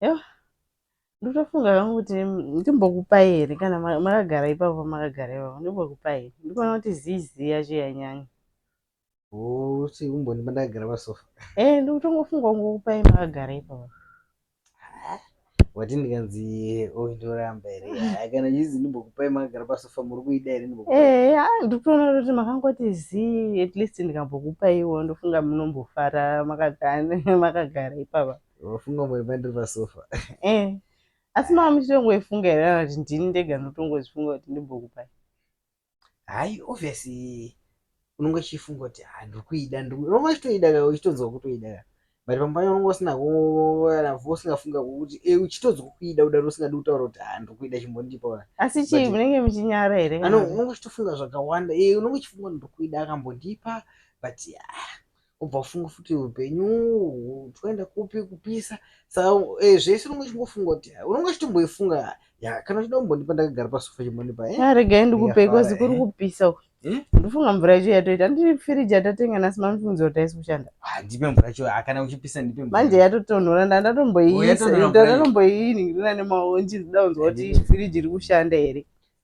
Yo, ndotofunga kangu kuti ndimbokupai here kana makagara ipapo makagara ipapo ndimbokupai here ndikuona kuti zizi yacho yanyanya. Uti umbondipa ndakagara pasofa. Ndikutongofunga kungokupai makagara ipapo. Wati ndikanzi ndoramba here kana chizi ndimbokupai makagara pasofa muri kuida here ndimbokupai. Ndikutoona kuti makangoti zii at least ndikambokupaiwo ndofunga munombofara makagara ipapa. Wafunga mbondipa ndiri pasofa. Asi mama muchitongoifunga here kuti ndini ndega ndotongozvifunga kuti ndimbokupai. Hai obviously unonga uchifunga kuti ndikuida unonga uchitoida ka uchitonzwa kutoida ka but pambanya unonga usina navho usingafunga kuti uchitonzwa kuida udaro usingadi kutaura kuti ndikuida chimbondipa. Asi chii munenge muchinyara here? Unonga uchitofunga zvakawanda unonga uchifunga ndikuida akambondipa but ubva ufunga futi upenyu toenda kupi kupisa saka zvese unonga uchingofunga kuti unonga uchitomboifunga kana uchida kumbondipa ndakagara pasofa chimbondipa. Regai ndikupe kozi kuri kupisa uku. Ndofunga mvura yacho yatoita handiri firiji yatatenga nhasi mamufunza kuti haisi kushanda. Ndipe mvura yacho kana uchipisa ndipe mvura. Manje yatotonhora ndatomboiisa ndatomboiningira nemaoko ndichida kunzwa kuti firiji iri kushanda here.